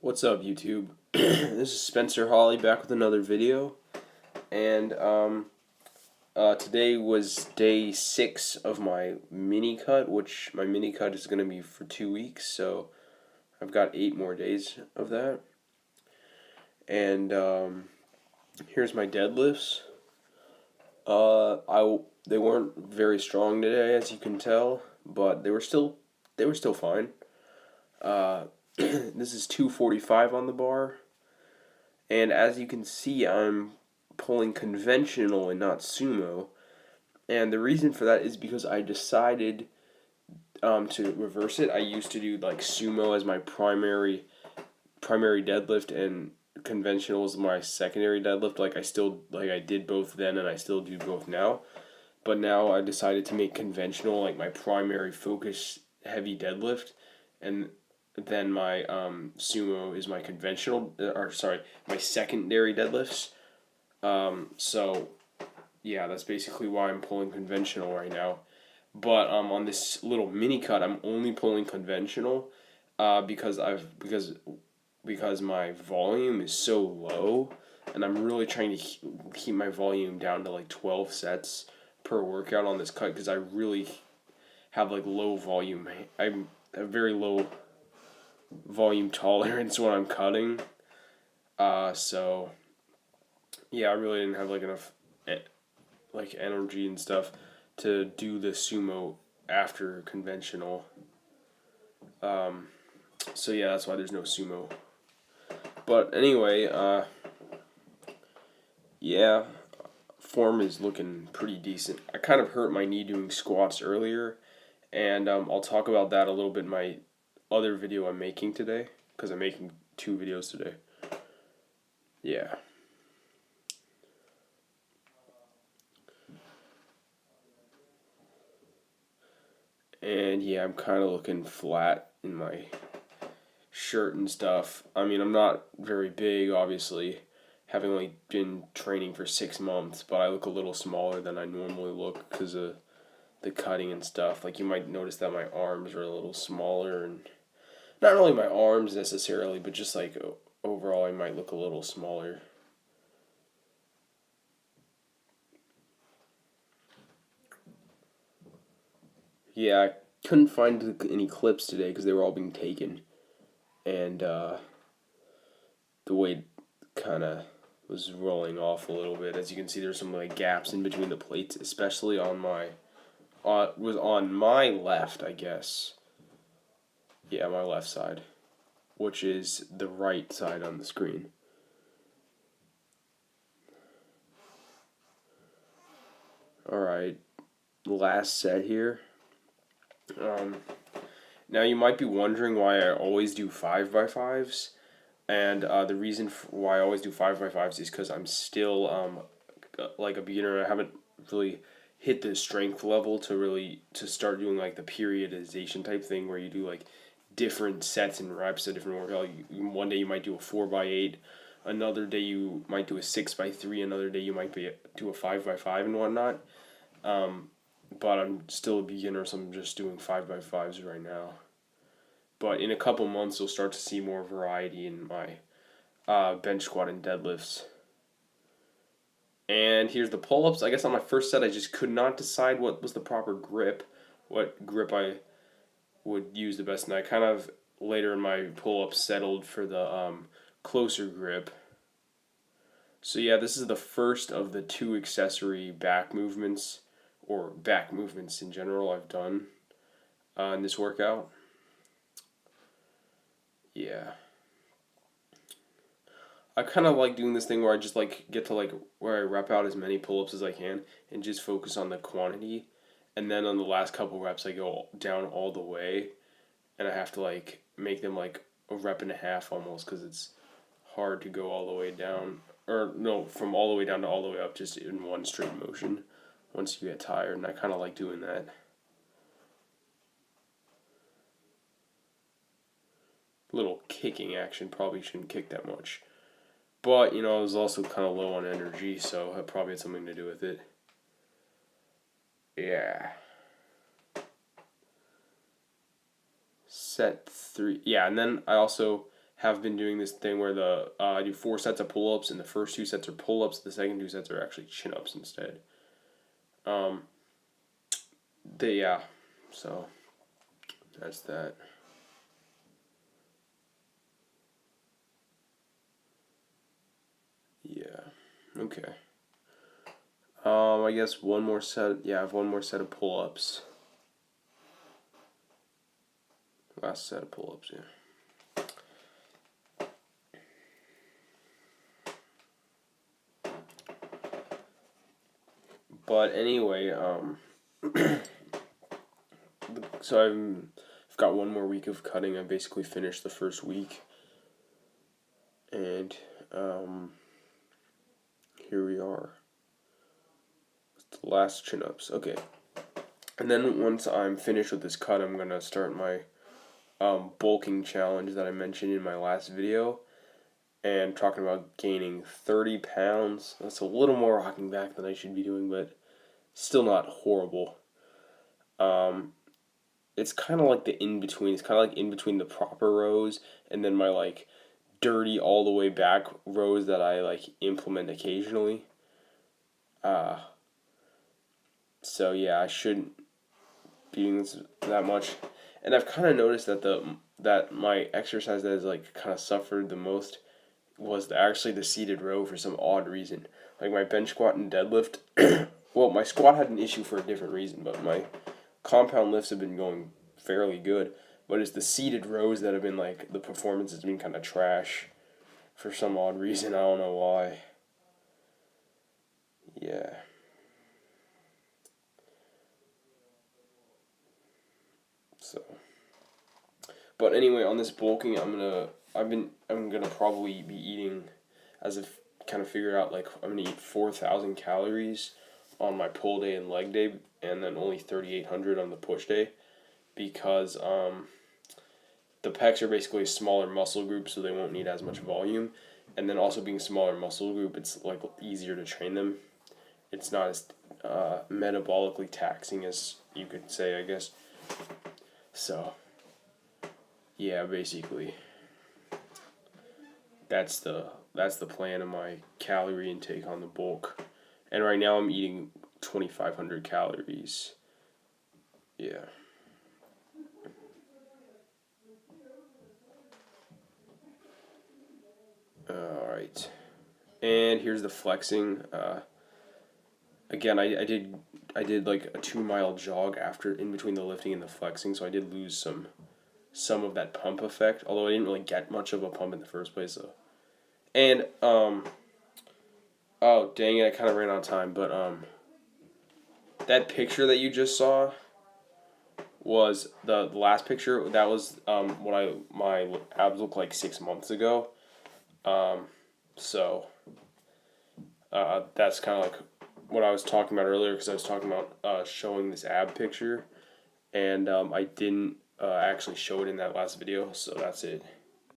What's up, YouTube? This is Spencer Hawley back with another video, and today was day 6 of my mini cut, which my mini cut is going to be for 2 weeks, so I've got 8 more days of that. And here's my deadlifts. They weren't very strong today, as you can tell, but they were still fine. This is 245 on the bar. And as you can see, I'm pulling conventional and not sumo. And the reason for that is because I decided to reverse it. I used to do like sumo as my primary deadlift and conventional as my secondary deadlift. I did both then and I still do both now. But now I decided to make conventional like my primary focus heavy deadlift, and then my sumo is my my secondary deadlifts. So yeah, that's basically why I'm pulling conventional right now. But on this little mini cut, I'm only pulling conventional, because my volume is so low, and I'm really trying to keep my volume down to like 12 sets per workout on this cut, because I really have like low volume. I'm a very low volume tolerance when I'm cutting. So yeah, I really didn't have like enough energy and stuff to do the sumo after conventional. So yeah, that's why there's no sumo. But anyway, yeah, form is looking pretty decent. I kind of hurt my knee doing squats earlier, and I'll talk about that a little bit in my other video I'm making today, because I'm making 2 videos today. Yeah. And yeah, I'm kind of looking flat in my shirt and stuff. I mean, I'm not very big, obviously, having only been training for 6 months, but I look a little smaller than I normally look because of the cutting and stuff. Like, you might notice that my arms are a little smaller, and not only my arms necessarily, but just like overall I might look a little smaller. Yeah, I couldn't find any clips today because they were all being taken, and the weight kind of was rolling off a little bit. As you can see, there's some like gaps in between the plates, especially on my was on my left, I guess. Yeah, my left side, which is the right side on the screen. All right, last set here. Now you might be wondering why I always do 5x5s, and the reason why I always do 5x5s is because I'm still like a beginner. I haven't really hit the strength level to start doing like the periodization type thing where you do like different sets and reps at different workout. One day you might do a 4x8, another day you might do a 6x3, another day you might do a 5x5 and whatnot. But I'm still a beginner, so I'm just doing 5x5s right now. But in a couple months, you'll start to see more variety in my bench squat and deadlifts. And here's the pull-ups. I guess on my first set, I just could not decide what was the proper grip, what grip I would use the best. And I kind of, later in my pull-ups, settled for the closer grip. So yeah, this is the first of the 2 accessory back movements, or back movements in general, I've done in this workout. Yeah. I kind of like doing this thing where I just like get to like where I rep out as many pull-ups as I can and just focus on the quantity, and then on the last couple reps I go down all the way, and I have to like make them like a rep and a half almost, because it's hard to go all the way down, or no, from all the way down to all the way up just in one straight motion once you get tired, and I kind of like doing that. Little kicking action, probably shouldn't kick that much. But, you know, I was also kind of low on energy, so that probably had something to do with it. Yeah. Set 3. Yeah, and then I also have been doing this thing where I do 4 sets of pull-ups, and the first 2 sets are pull-ups, the second 2 sets are actually chin-ups instead. Yeah, so that's that. Yeah, okay. I guess one more set. Yeah, I have one more set of pull-ups. Last set of pull-ups, yeah. But anyway, so I've got one more week of cutting. I basically finished the first week, and here we are. It's the last chin-ups. Okay, and then once I'm finished with this cut, I'm gonna start my bulking challenge that I mentioned in my last video, and talking about gaining 30 pounds. That's a little more rocking back than I should be doing, but still not horrible. It's kind of like the in-between. It's kind of like in between the proper rows and then my like dirty all the way back rows that I like implement occasionally. So yeah, I shouldn't be doing this that much. And I've kind of noticed that my exercise that has like kind of suffered the most was actually the seated row for some odd reason. Like my bench squat and deadlift. Well, my squat had an issue for a different reason, but my compound lifts have been going fairly good. But it's the seated rows that have been like the performance has been kind of trash for some odd reason. I don't know why. Yeah. So, but anyway, on this bulking, I'm gonna probably be eating, as I've kind of figured out, like I'm gonna eat 4,000 calories on my pull day and leg day, and then only 3,800 on the push day, because the pecs are basically a smaller muscle group, so they won't need as much volume, and then also being smaller muscle group, it's like easier to train them. It's not as metabolically taxing as you could say, I guess. So, yeah, basically, that's the plan of my calorie intake on the bulk, and right now I'm eating 2,500 calories. Yeah. All right. And here's the flexing. Again, I did like a 2 mile jog after in between the lifting and the flexing, so I did lose some of that pump effect. Although I didn't really get much of a pump in the first place, though. And oh dang it, I kind of ran out of time. But that picture that you just saw was the last picture. That was what my abs looked like 6 months ago. So that's kind of like what I was talking about earlier, because I was talking about showing this ab picture, and I didn't actually show it in that last video, so that's it.